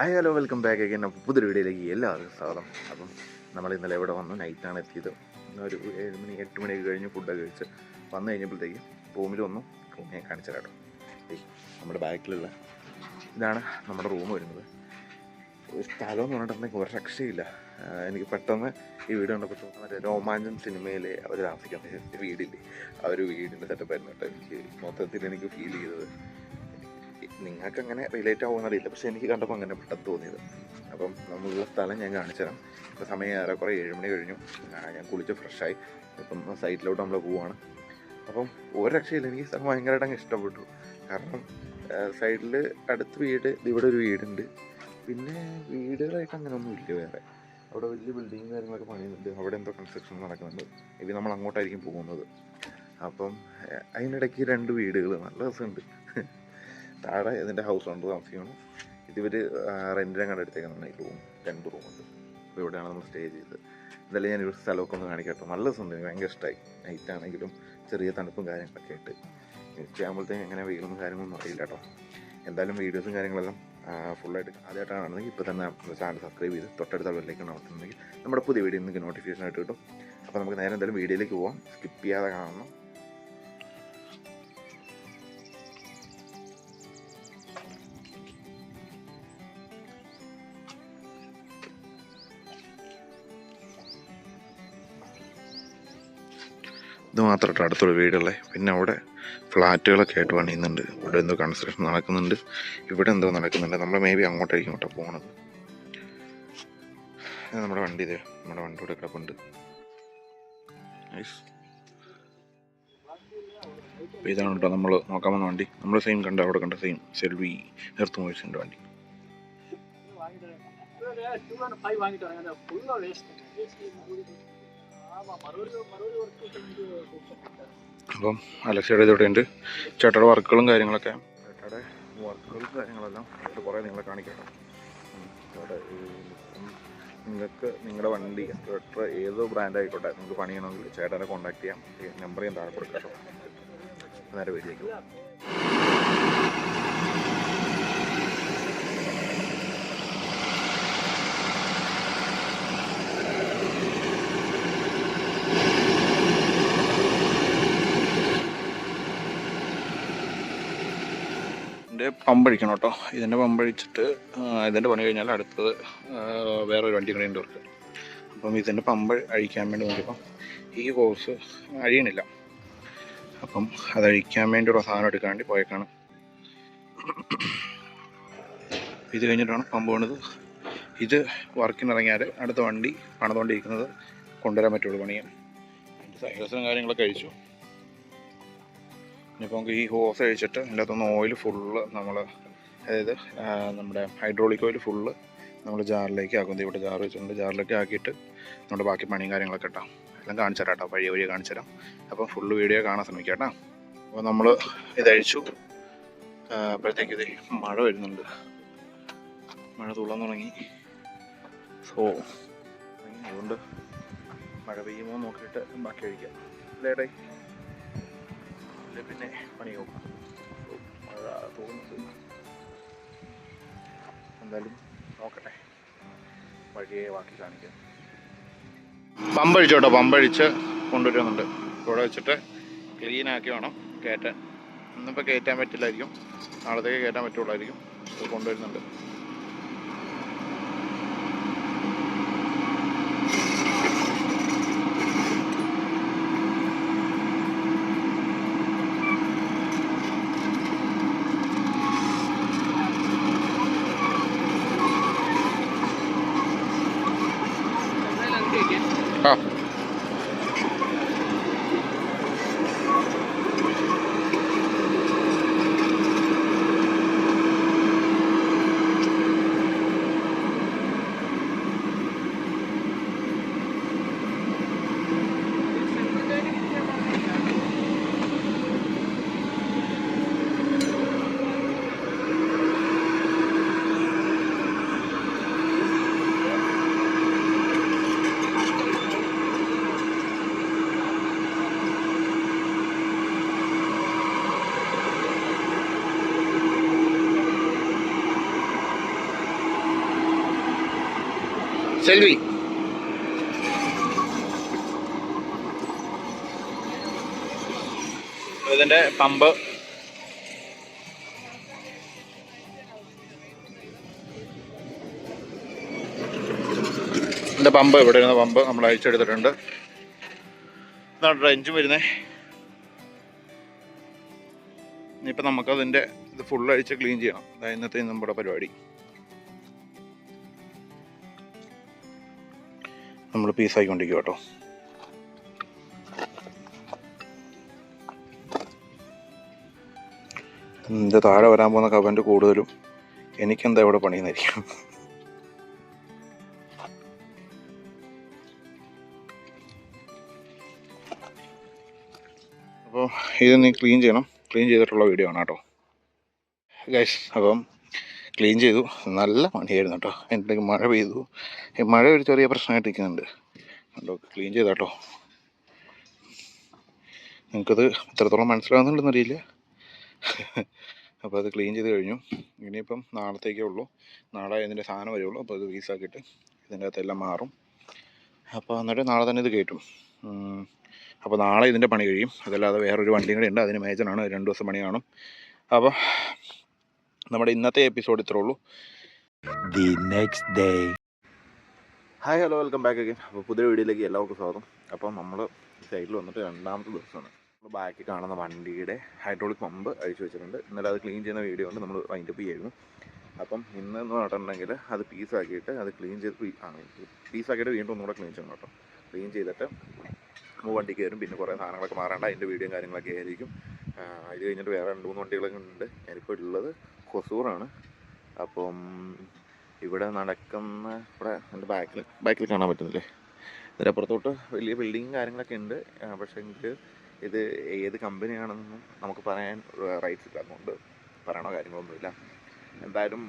Hi hello welcome back again. അപ്പോൾ പുതിയൊരു വീഡിയോയിലേക്ക് എല്ലാവർക്കും സ്വാഗതം. അപ്പം നമ്മൾ ഇന്നലെ ഇവിടെ വന്നു, നൈറ്റാണ് എത്തിയത്. ഒരു 7 മണി 8 മണിയൊക്കെ കഴിഞ്ഞ് ഫുഡൊക്കെ കഴിച്ച് വന്നു കഴിഞ്ഞപ്പോഴത്തേക്ക് റൂമിൽ വന്നു. റൂം ഞാൻ കാണിച്ചു തരാം. നമ്മുടെ ബാക്കിലുള്ള ഇതാണ് നമ്മുടെ റൂം വരുന്നത്. സ്ഥലം എന്ന് പറഞ്ഞിട്ടുണ്ടെങ്കിൽ ഒരു രക്ഷയില്ല. എനിക്ക് പെട്ടെന്ന് ഈ വീട് കണ്ടപ്പോൾ മറ്റേ രോമാഞ്ചം സിനിമയിലെ അവർ താമസിക്കുന്ന വീടില്ലേ, ആ ഒരു വീടിൻ്റെ സെറ്റപ്പ് ആയിരുന്നു കേട്ടോ. എനിക്ക് മൊത്തത്തിൽ എനിക്ക് ഫീൽ ചെയ്തത്. നിങ്ങൾക്ക് അങ്ങനെ റിലേറ്റ് ആവുമെന്നറിയില്ല, പക്ഷേ എനിക്ക് കണ്ടപ്പോൾ അങ്ങനെ പെട്ടെന്ന് തോന്നിയത്. അപ്പം നമ്മളുള്ള സ്ഥലം ഞാൻ കാണിച്ചു തരാം. ഇപ്പോൾ സമയം ഏറെക്കുറെ 7 മണി കഴിഞ്ഞു. ഞാൻ കുളിച്ച് ഫ്രഷായി ഇപ്പം സൈറ്റിലോട്ട് നമ്മൾ പോവുകയാണ്. അപ്പം ഒരു രക്ഷയില്ല, എനിക്ക് സ്ഥലം ഭയങ്കരമായിട്ട് അങ്ങ് ഇഷ്ടപ്പെട്ടു. കാരണം സൈഡിൽ അടുത്ത് വീട്, ഇവിടെ ഒരു വീടുണ്ട്. പിന്നെ വീടുകളായിട്ട് അങ്ങനെ ഒന്നും ഇല്ല വേറെ. അവിടെ വലിയ ബിൽഡിങ് കാര്യങ്ങളൊക്കെ പണിയുന്നുണ്ട്. അവിടെ എന്തോ കൺസ്ട്രക്ഷൻ നടക്കുന്നുണ്ട്. ഇപ്പം നമ്മൾ അങ്ങോട്ടായിരിക്കും പോകുന്നത്. അപ്പം അതിനിടയ്ക്ക് 2 വീടുകൾ, നല്ല രസമുണ്ട്. താഴെ ഇതിൻ്റെ ഹൗസ് ഓണർ താമസിക്കണം. ഇതിവർ റെൻറ്റിനെ കണ്ടെടുത്തേക്കുന്നതാണ്. ഈ റൂം 2 റൂമുണ്ട്. അപ്പോൾ ഇവിടെയാണ് നമ്മൾ സ്റ്റേ ചെയ്തത്. എന്തായാലും ഞാനൊരു സ്ഥലമൊക്കെ ഒന്ന് കാണിക്കട്ടോ. നല്ല രസമുണ്ട്, ഭയങ്കര ഇഷ്ടമായി. നൈറ്റാണെങ്കിലും ചെറിയ തണുപ്പും കാര്യങ്ങളൊക്കെ ആയിട്ട്. ഉച്ചയാകുമ്പോഴത്തേക്കും എങ്ങനെ വെയിലൊന്നും കാര്യങ്ങളൊന്നും അറിയില്ല കേട്ടോ. എന്തായാലും വീഡിയോസും കാര്യങ്ങളെല്ലാം ഫുള്ളായിട്ട് ആദ്യമായിട്ടാണ് കാണുന്നത്. ഇപ്പോൾ തന്നെ ചാനൽ സബ്സ്ക്രൈബ് ചെയ്ത് തൊട്ടടുത്ത ബെല്ലിലേക്കാണ് നോക്കുന്നുണ്ടെങ്കിൽ നമ്മുടെ പുതിയ വീഡിയോ നിങ്ങൾക്ക് നോട്ടിഫിക്കേഷൻ ആയിട്ട് കിട്ടും. അപ്പോൾ നമുക്ക് നേരെ എന്തായാലും വീഡിയോയിലേക്ക് പോകാം. സ്കിപ്പ് ചെയ്യാതെ കാണണം. ഇത് മാത്രമായിട്ട് അടുത്തൊരു വീടുള്ളത്. പിന്നെ അവിടെ ഫ്ലാറ്റുകളൊക്കെ ആയിട്ട് പണിയുന്നുണ്ട്. ഇവിടെ എന്തോ കൺസ്ട്രക്ഷൻ നടക്കുന്നുണ്ട്. ഇവിടെ എന്തോ നടക്കുന്നുണ്ട്. നമ്മൾ മേ ബി അങ്ങോട്ടായിരിക്കും കേട്ടോ പോകണത്. നമ്മുടെ വണ്ടി ഇതേ, നമ്മുടെ വണ്ടി ഇവിടെ കിടപ്പുണ്ട്. അപ്പോൾ ഇതാണ് കേട്ടോ നമ്മൾ നോക്കാൻ വന്ന വണ്ടി. നമ്മൾ സെയിം കണ്ട അവിടെ കണ്ട സെയിം സെൽവി എർത്ത് മൂവീസിൻ്റെ വണ്ടി. അപ്പം അലക്സയുടെ ഇതോടെ ഉണ്ട്. ചേട്ടയുടെ വർക്കുകളും കാര്യങ്ങളൊക്കെ, ചേട്ടയുടെ വർക്കുകളും കാര്യങ്ങളെല്ലാം കുറേ നിങ്ങളെ കാണിക്കാം. ചേട്ടാ നിങ്ങൾക്ക് നിങ്ങളുടെ വണ്ടി എക്സ്കവേറ്റർ ഏതോ ബ്രാൻഡ് ആയിക്കോട്ടെ, നിങ്ങൾക്ക് പണിയണമെങ്കിൽ ചേട്ടനെ കോൺടാക്ട് ചെയ്യാം. നമ്പർ ഞാൻ താഴെ കൊടുക്കാം കേട്ടോ. നേരെ വീട്ടിലേക്ക് പമ്പഴിക്കണം കേട്ടോ. ഇതിൻ്റെ പമ്പഴിച്ചിട്ട് ഇതിൻ്റെ പണി കഴിഞ്ഞാൽ അടുത്തത് വേറൊരു വണ്ടി കൂടെ ഉണ്ട് അവർക്ക്. അപ്പം ഇതിൻ്റെ പമ്പ് അഴിക്കാൻ വേണ്ടി നോക്കിയപ്പം ഈ ഹോസ് അഴിയണില്ല. അപ്പം അതഴിക്കാൻ വേണ്ടിയുള്ള സാധനം എടുക്കാൻ വേണ്ടി പോയേക്കാണ്. ഇത് കഴിഞ്ഞിട്ടാണ് പമ്പ് പണിത്. ഇത് വർക്കിനിറങ്ങിയാൽ അടുത്ത വണ്ടി പണിതുകൊണ്ടിരിക്കുന്നത് കൊണ്ടുവരാൻ പറ്റുള്ളൂ പണിയാൻ. അതിൻ്റെ സൈലൻസറും കാര്യങ്ങളൊക്കെ അഴിച്ചു. ഇനിയിപ്പോൾ നമുക്ക് ഈ ഹോസ് അഴിച്ചിട്ട് അതിൻ്റെ അകത്തുനിന്ന് ഓയിൽ ഫുള്ള് നമ്മൾ, അതായത് നമ്മുടെ ഹൈഡ്രോളിക് ഓയിൽ ഫുള്ള് നമ്മൾ ജാറിലേക്ക് ആക്കും. ഇവിടെ ജാർ വെച്ചിട്ടുണ്ട്. ജാറിലേക്ക് ആക്കിയിട്ട് നമ്മുടെ ബാക്കി പണിയും കാര്യങ്ങളൊക്കെ ഇട്ടാം എല്ലാം കാണിച്ചു തരാം കേട്ടോ. വഴിയെ കാണിച്ചു തരാം. അപ്പം ഫുള്ള് വീഡിയോ കാണാൻ ശ്രമിക്കാം കേട്ടോ. അപ്പോൾ നമ്മൾ ഇതഴിച്ചു. അപ്പോഴത്തേക്ക് ഇത് മഴ വരുന്നുണ്ട്. മഴ തുള്ളാൻ തുടങ്ങി. സോ അതുകൊണ്ട് മഴ പെയ്യുമോ നോക്കിയിട്ട് ബാക്കി അഴിക്കാം. ലേഡേ പിന്നെ പണി നോക്കാം. മഴ തോന്നുന്നുണ്ട്. എന്തായാലും നോക്കട്ടെ, വഴിയെ ബാക്കി കാണിക്കാം. പമ്പഴിച്ചു കേട്ടോ. പമ്പഴിച്ച് കൊണ്ടുവരുന്നുണ്ട്. ഇവിടെ വെച്ചിട്ട് ക്ലീനാക്കി വേണം കയറ്റാൻ. ഇന്നിപ്പോൾ കയറ്റാൻ പറ്റില്ലായിരിക്കും, നാളത്തേക്ക് കയറ്റാൻ പറ്റുള്ളായിരിക്കും. അത് കൊണ്ടുവരുന്നുണ്ട്. ആ സെൽവി ഇതിൻ്റെ പമ്പ് ഇവിടെ ഇരുന്ന പമ്പ് നമ്മൾ അഴിച്ചെടുത്തിട്ടുണ്ട്. ഇതാണ് എഞ്ചിൻ വരുന്നത്. ഇനിയിപ്പോൾ നമുക്കതിൻ്റെ ഇത് ഫുൾ അഴിച്ച് ക്ലീൻ ചെയ്യണം. അതായത് ഇന്നത്തെ നമ്മുടെ പരിപാടി. നമ്മൾ പീസായിക്കൊണ്ടിരിക്കും കേട്ടോ. ഇതിൻ്റെ താഴെ വരാൻ പോകുന്ന കവൻ്റ് കൂടുതലും എനിക്കെന്താ ഇവിടെ പണിയെന്നായിരിക്കും. അപ്പോൾ ഇത് നീ ക്ലീൻ ചെയ്യണം. ക്ലീൻ ചെയ്തിട്ടുള്ള വീഡിയോ ആണ് കേട്ടോ ഗൈസ്. അപ്പം ക്ലീൻ ചെയ്തു. നല്ല പണിയായിരുന്നു കേട്ടോ. എൻ്റെ മഴ പെയ്തു. മഴ ഒരു ചെറിയ പ്രശ്നമായിട്ട് നിൽക്കുന്നുണ്ട് കേട്ടോ. ക്ലീൻ ചെയ്ത കേട്ടോ. നിങ്ങൾക്കത് എത്രത്തോളം മനസ്സിലാകുന്നുണ്ടെന്നറിയില്ല. അപ്പോൾ അത് ക്ലീൻ ചെയ്ത് കഴിഞ്ഞു. ഇനിയിപ്പം നാളത്തേക്കേ ഉള്ളൂ. നാളെ ഇതിൻ്റെ സാധനം വരുള്ളൂ. അപ്പോൾ ഇത് പീസാക്കിയിട്ട് ഇതിൻ്റെ അകത്തെല്ലാം മാറും. അപ്പോൾ എന്നിട്ട് നാളെ തന്നെ ഇത് കയറ്റും. അപ്പോൾ നാളെ ഇതിൻ്റെ പണി കഴിയും. അതല്ലാതെ വേറൊരു വണ്ടിയും കൂടെ ഉണ്ട്. അതിന് മേജറാണ്. 2 ദിവസം പണി കാണും. അപ്പോൾ നമ്മുടെ ഇന്നത്തെ എപ്പിസോഡ് ഇത്രേ ഉള്ളൂ. The next day. Hi hello, welcome back again. അപ്പോൾ പുതിയ വീഡിയോയിലേക്ക് എല്ലാവർക്കും സ്വാഗതം. അപ്പോൾ നമ്മൾ സൈഡിൽ വന്നിട്ട് 2ാമത്തെ ദിവസമാണ്. നമ്മൾ ബാക്കിൽ കാണുന്ന വണ്ടിയുടെ ഹൈഡ്രോളിക് പമ്പ് അഴിച്ചു വെച്ചിട്ടുണ്ട്. ഇന്നലെ അത് ക്ലീൻ ചെയ്യുന്ന വീഡിയോ കൊണ്ട് നമ്മൾ വൈൻഡപ്പ് ചെയ്യായിരുന്നു. അപ്പം ഇന്നെന്ന് പറഞ്ഞിട്ടുണ്ടെങ്കിൽ അത് പീസാക്കിയിട്ട് അത് ക്ലീൻ ചെയ്ത് പീസാക്കിയിട്ട് വീണ്ടും ഒന്നുകൂടെ ക്ലീൻ ചെയ്യണം കേട്ടോ. ക്ലീൻ ചെയ്തിട്ട് വണ്ടി കയറും. പിന്നെ കുറേ സാധനങ്ങളൊക്കെ മാറേണ്ട അതിൻ്റെ വീഡിയോയും കാര്യങ്ങളൊക്കെ ആയിരിക്കും. ഇത് കഴിഞ്ഞിട്ട് വേറെ 2-3 വണ്ടികളൊക്കെ ഉണ്ട്. ഞാനിപ്പോൾ ഉള്ളത് ഹൊസൂറാണ്. അപ്പം ഇവിടെ നടക്കുന്ന ഇവിടെ എൻ്റെ ബാക്കിൽ കാണാൻ പറ്റുന്നില്ലേ, ഇതിനപ്പുറത്തോട്ട് വലിയ ബിൽഡിങ്ങും കാര്യങ്ങളൊക്കെ ഉണ്ട്. പക്ഷേ എങ്കിൽ ഇത് ഏത് കമ്പനിയാണെന്നൊന്നും നമുക്ക് പറയാൻ റൈറ്റ്സ് ഇല്ല. അതുകൊണ്ട് പറയണോ കാര്യങ്ങളൊന്നുമില്ല. എന്തായാലും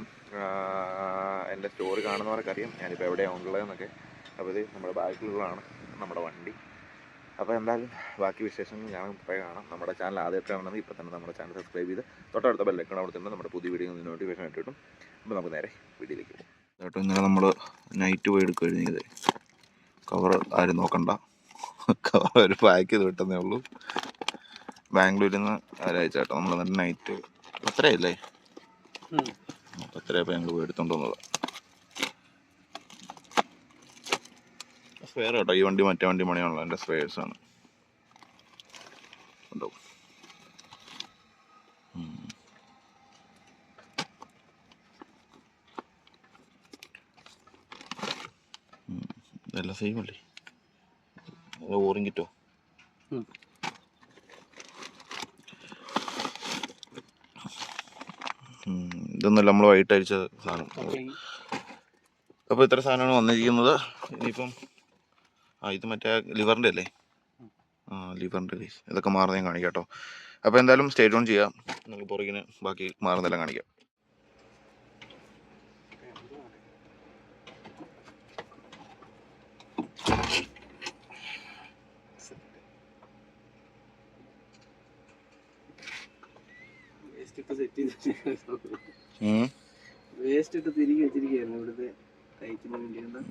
എൻ്റെ സ്റ്റോറി കാണുന്നവർക്കറിയാം ഞാനിപ്പോൾ എവിടെയാണ് ഉള്ളതെന്നൊക്കെ. അപ്പോൾ ഇത് നമ്മുടെ ബാക്കിലുള്ളതാണ് നമ്മുടെ വണ്ടി. അപ്പോൾ എന്തായാലും ബാക്കി വിശേഷങ്ങൾ ഞാൻ കുറേ കാണാം. നമ്മുടെ ചാനൽ ആദ്യമായിട്ടാണെന്നുണ്ടെങ്കിൽ ഇപ്പോൾ തന്നെ നമ്മുടെ ചാനൽ സബ്സ്ക്രൈബ് ചെയ്ത് തൊട്ടടുത്ത ബെല്ലൈക്കൺ അവിടെ തന്നെ നമ്മുടെ പുതിയ വീഡിയോ നോട്ടിഫിക്കേഷൻ ആയിട്ട് കിട്ടും. അപ്പോൾ നമുക്ക് നേരെ വീഡിയോയിലേക്ക് പോകും. കേട്ടോ, ഇന്നലെ നമ്മൾ നൈറ്റ് പോയി എടുക്കുകയായിരുന്നു. കവർ ആരും നോക്കണ്ട, കവർ ഒരു പാക്ക് ചെയ്ത് വിട്ടെന്നേ ഉള്ളൂ. ബാംഗ്ലൂരിൽ നിന്ന് ഒരാഴ്ച കേട്ടോ. നമ്മൾ എന്നിട്ട് നൈറ്റ് 10:30 10:30 ഞങ്ങൾ പോയി എടുത്തുകൊണ്ട് വന്നത്. സ്പെയർ കേട്ടോ. ഈ വണ്ടി മറ്റേ വണ്ടി പണിയാണല്ലോ, എൻ്റെ സ്പെയർസാണ് ഉണ്ടോ. ഇതെല്ലാം സെയിം അല്ലേ? ഓറിങ് കിട്ടോ? ഇതൊന്നല്ല നമ്മൾ വൈകിട്ട് അടിച്ച സാധനം. അപ്പോൾ ഇത്ര സാധനമാണ് വന്നിരിക്കുന്നത്. ഇനിയിപ്പം ഇത് മറ്റേ ലിവറിൻ്റെ അല്ലേ? ലിവറിൻ്റെ കേസ്. ഇതൊക്കെ മാറുന്ന ഞാൻ കാണിക്കാം കേട്ടോ. അപ്പോൾ എന്തായാലും സ്റ്റേ ഓൺ ചെയ്യാം. നമുക്ക് പുറകിന് ബാക്കി മാറുന്നതെല്ലാം കാണിക്കാം. വേസ്റ്റ് ഇട്ട് തിരികെ വെച്ചിരിക്കുകയായിരുന്നു ഇവിടുത്തെ തയ്ക്കുന്ന വേണ്ടിയുണ്ട്.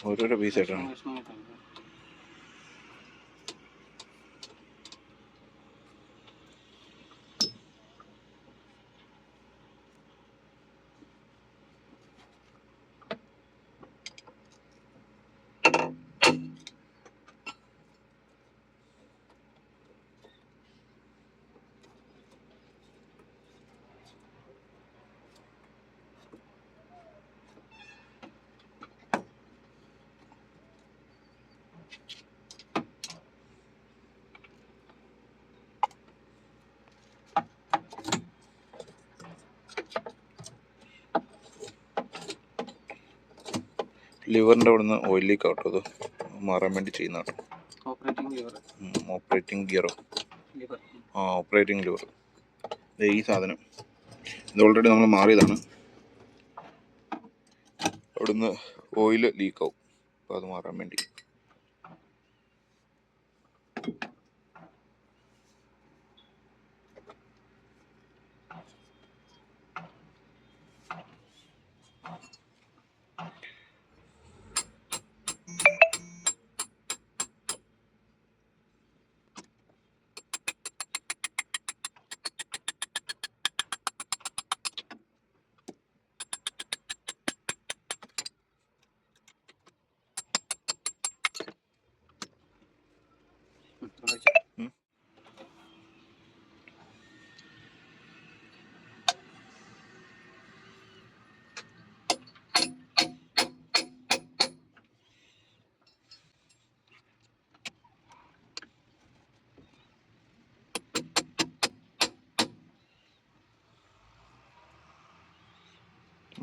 ഓരോരോ പീസായിട്ടാണ്. ലിവറിൻ്റെ അവിടെ നിന്ന് ഓയിൽ ലീക്ക് ആട്ടോ. അത് മാറാൻ വേണ്ടി ചെയ്യുന്ന കേട്ടോ. ഓപ്പറേറ്റിംഗ് ഗിയറോ ഓപ്പറേറ്റിംഗ് ലിവർ. ഈ സാധനം ഇത് ഓൾറെഡി നമ്മൾ മാറിയതാണ്. അവിടുന്ന് ഓയിൽ ലീക്കാവും, അപ്പോൾ അത് മാറാൻ വേണ്ടി.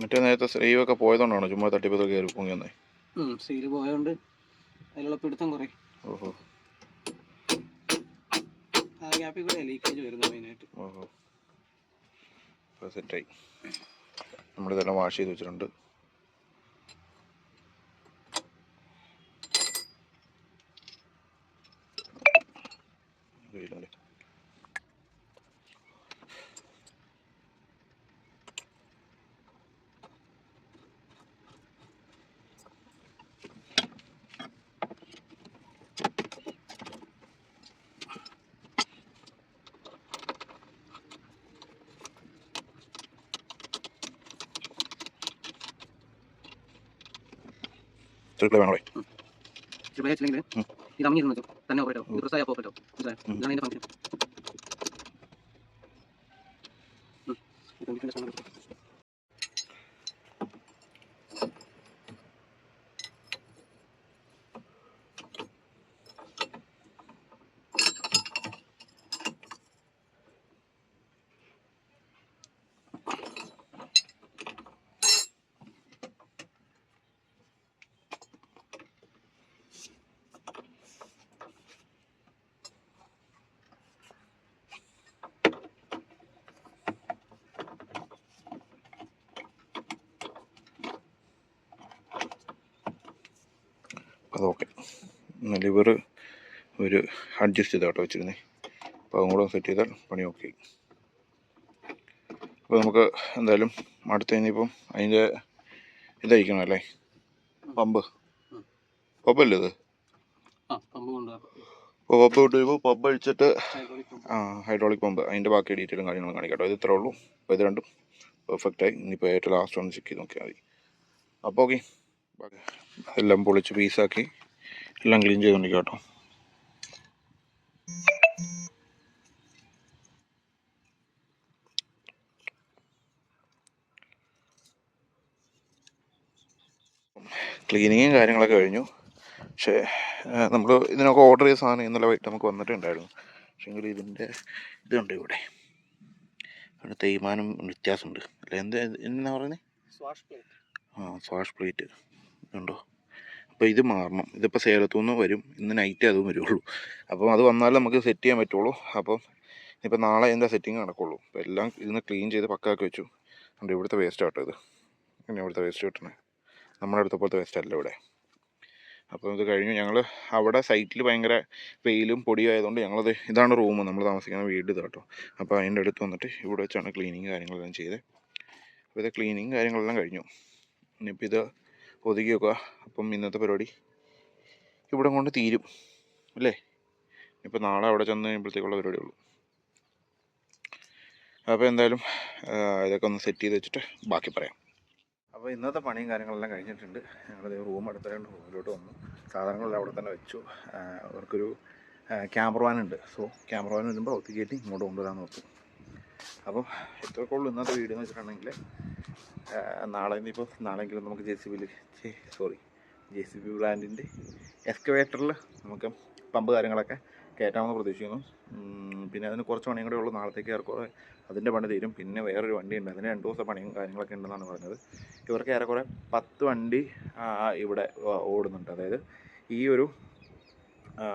മറ്റേ നേരത്തെ സ്ലീവൊക്കെ പോയതുകൊണ്ടാണോ ചുമ്മാ തട്ടിപ്പത്ത് കയറി പൊങ്ങി വന്നേ? സീല് പോയതുകൊണ്ട് അതിലുള്ള പിടുത്തം കുറയും. ഓഹോ, ആ ഗ്യാപ്പിൽ കൂടെ ലീക്കേജ് വരുന്നത് മെയിനായിട്ട്. ഓഹോ, ഇപ്പോൾ സെറ്റായി. നമ്മളിതെല്ലാം വാഷ് ചെയ്ത് വെച്ചിട്ടുണ്ട്. കഴിയില്ലേ? വേണോ? ഇത് അമിഞ്ഞിരുന്നു തന്നെ ഓപ്പറേറ്റ് ആവും. ഇത് പ്രസായ ഓപ്പറേറ്റ് ആവും. ഇതാണ് ഇതിന്റെ ഫംഗ്ഷൻ. അത് ഓക്കെ. ലിവർ ഒരു അഡ്ജസ്റ്റ് ചെയ്താട്ടോ വെച്ചിരുന്നേ. അപ്പോൾ അതും കൂടെ സെറ്റ് ചെയ്താൽ പണി ഓക്കെ. അപ്പോൾ നമുക്ക് എന്തായാലും അടുത്ത് ഇനിയിപ്പം അതിൻ്റെ ഇതയക്കണം അല്ലേ? പമ്പല്ലേ ഇത്? അപ്പോൾ പമ്പ് കൊണ്ടുവരുമ്പോൾ പമ്പ് അഴിച്ചിട്ട് ഹൈഡ്രോളിക് പമ്പ്, അതിൻ്റെ ബാക്കി ഡീറ്റെയിലും കാര്യങ്ങളും കാണിക്കട്ടോ. ഇത് ഇത്രേ ഉള്ളൂ. അപ്പോൾ ഇത് രണ്ടും പെർഫെക്റ്റായി. ഇനിയിപ്പോൾ ഏറ്റവും ലാസ്റ്റ് ഒന്ന് ചെക്ക് ചെയ്ത് നോക്കിയാൽ മതി. അപ്പോൾ ഓക്കെ, എല്ലാം പൊളിച്ച് പീസാക്കി എല്ലാം ക്ലീൻ ചെയ്തുകൊണ്ടിരിക്കുക കേട്ടോ. ക്ലീനിങ്ങും കാര്യങ്ങളൊക്കെ കഴിഞ്ഞു. പക്ഷേ നമ്മൾ ഇതിനൊക്കെ ഓർഡർ ചെയ്ത സാധനം ഇന്നലെ വൈകിട്ട് നമുക്ക് വന്നിട്ടുണ്ടായിരുന്നു. പക്ഷേങ്കിൽ ഇതിൻ്റെ ഇതുണ്ട് ഇവിടെ, അവിടെ തേയ്മാനം വ്യത്യാസമുണ്ട് അല്ല? എന്താ പറയുന്നത്? സ്വാഷ് പ്ലേറ്റ് ഉണ്ടോ? അപ്പോൾ ഇത് മാറണം. ഇതിപ്പോൾ സേലത്തു നിന്ന് വരും, ഇന്ന് നൈറ്റ് അതും വരുള്ളൂ. അപ്പം അത് വന്നാലും നമുക്ക് സെറ്റ് ചെയ്യാൻ പറ്റുള്ളൂ. അപ്പം ഇപ്പോൾ നാളെ അതിൻ്റെ സെറ്റിങ് നടക്കുള്ളൂ. അപ്പോൾ എല്ലാം ഇതിന് ക്ലീൻ ചെയ്ത് പക്കാക്കി വെച്ചു. അതുകൊണ്ട് ഇവിടുത്തെ വേസ്റ്റ് ആട്ടോ ഇത്. പിന്നെ ഇവിടുത്തെ വേസ്റ്റ് കിട്ടണേ നമ്മുടെ അടുത്ത പോലത്തെ വേസ്റ്റ് അല്ല ഇവിടെ. അപ്പോൾ ഇത് കഴിഞ്ഞു. ഞങ്ങൾ അവിടെ സൈറ്റിൽ ഭയങ്കര വെയിലും പൊടിയും ആയതുകൊണ്ട് ഞങ്ങളത് ഇതാണ് റൂം, നമ്മൾ താമസിക്കുന്ന വീട് ഇത് കേട്ടോ. അപ്പോൾ അതിൻ്റെ അടുത്ത് വന്നിട്ട് ഇവിടെ വെച്ചാണ് ക്ലീനിങ് കാര്യങ്ങളെല്ലാം ചെയ്തത്. അപ്പോൾ ഇത് ക്ലീനിങ് കാര്യങ്ങളെല്ലാം കഴിഞ്ഞു. ഇനിയിപ്പോൾ ഇത് ഒതുക്കി വെക്കുക. അപ്പം ഇന്നത്തെ പരിപാടി ഇവിടെ കൊണ്ട് തീരും അല്ലേ? ഇപ്പോൾ നാളെ അവിടെ ചെന്ന് കഴിയുമ്പോഴത്തേക്കുള്ള പരിപാടിയുള്ളൂ. അപ്പോൾ എന്തായാലും ഇതൊക്കെ ഒന്ന് സെറ്റ് ചെയ്ത് വെച്ചിട്ട് ബാക്കി പറയാം. അപ്പോൾ ഇന്നത്തെ പണിയും കാര്യങ്ങളെല്ലാം കഴിഞ്ഞിട്ടുണ്ട്. ഞങ്ങൾ റൂം എടുത്തുകൊണ്ട് റൂമിലോട്ട് വന്നു. സാധനങ്ങളെല്ലാം അവിടെ തന്നെ വെച്ചു. അവർക്കൊരു ക്യാമറ വാനുണ്ട്. സോ ക്യാമറ വാൻ വരുമ്പോൾ ഒത്തി കയറ്റി ഇങ്ങോട്ട് കൊണ്ടുവരാമെന്ന് ഓർത്തു. അപ്പോൾ ഇത്രയൊക്കെ ഉള്ളൂ ഇന്നത്തെ വീഡിയോ എന്ന് വെച്ചിട്ടുണ്ടെങ്കിൽ. നാളെയെങ്കിലും നമുക്ക് ജെ സി ബി ബ്രാൻഡിൻ്റെ എക്സ്കവേറ്ററിൽ നമുക്ക് പമ്പ് കാര്യങ്ങളൊക്കെ കയറ്റാമെന്ന് പ്രതീക്ഷിക്കുന്നു. പിന്നെ അതിന് കുറച്ച് പണിയും കൂടെ ഉള്ളൂ. നാളത്തേക്ക് ഏറെക്കുറെ അതിൻ്റെ പണി തീരും. പിന്നെ വേറൊരു വണ്ടിയുണ്ട്, അതിന് 2 ദിവസം പണിയും കാര്യങ്ങളൊക്കെ ഉണ്ടെന്നാണ് പറഞ്ഞത്. ഇവർക്ക് ഏറെക്കുറെ 10 വണ്ടി ഇവിടെ ഓടുന്നുണ്ട്. അതായത് ഈ ഒരു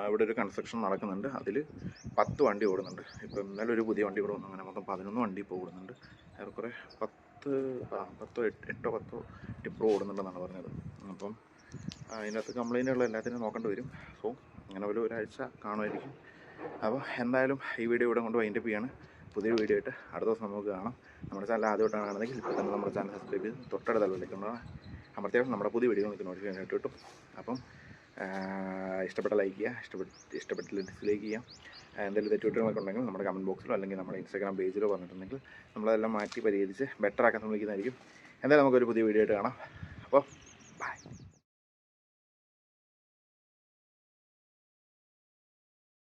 ഇവിടെ ഒരു കൺസ്ട്രക്ഷൻ നടക്കുന്നുണ്ട്. അതിൽ 10 വണ്ടി ഓടുന്നുണ്ട്. ഇപ്പം ഇന്നലെ ഒരു പുതിയ വണ്ടി കൂടെ വന്നു. അങ്ങനെ മൊത്തം 11 വണ്ടി ഇപ്പോൾ ഓടുന്നുണ്ട്. ഏറെക്കുറെ 8 10 ടിപ്പർ ഓടുന്നുണ്ടെന്നാണ് പറഞ്ഞത്. അപ്പം അതിനകത്ത് കംപ്ലൈൻറ്റുകൾ എല്ലാത്തിനും നോക്കേണ്ടി വരും. സോ അങ്ങനെ ഒരാഴ്ച കാണുമായിരിക്കും. അപ്പോൾ എന്തായാലും ഈ വീഡിയോ ഇവിടെ കൊണ്ട് വൈൻഡപ്പ് ചെയ്യാണ്. പുതിയ വീഡിയോ ആയിട്ട് അടുത്ത ദിവസം നമുക്ക് കാണാം. നമ്മുടെ ചാനൽ ആദ്യമായിട്ടാണ് കാണുന്നതെങ്കിൽ ഇപ്പോൾ തന്നെ നമ്മുടെ ചാനൽ സബ്സ്ക്രൈബ് ചെയ്ത് തൊട്ടടുത്ത ബെല്ലിലേക്കുള്ള അമർത്തിയാൽ നമ്മുടെ പുതിയ വീഡിയോ നിങ്ങൾക്ക് നോട്ടിഫിക്കേഷൻ ആയിട്ട് കിട്ടും. അപ്പം ഇഷ്ടപ്പെട്ട ലൈക്ക് ചെയ്യുക, ഇഷ്ടപ്പെട്ടില്ല ഡിസ്ലൈക്ക് ചെയ്യുക. എന്തെങ്കിലും തെറ്റുകുറ്റങ്ങളൊക്കെ ഉണ്ടെങ്കിൽ നമ്മുടെ കമൻറ്റ് ബോക്സിലോ അല്ലെങ്കിൽ നമ്മുടെ ഇൻസ്റ്റാഗ്രാം പേജിലോ പറഞ്ഞിട്ടുണ്ടെങ്കിൽ നമ്മളതെല്ലാം മാറ്റി പരിഹരിച്ച് ബെറ്റർ ആക്കാൻ ശ്രമിക്കുന്നതായിരിക്കും. എന്തായാലും നമുക്കൊരു പുതിയ വീഡിയോ ആയിട്ട് കാണാം.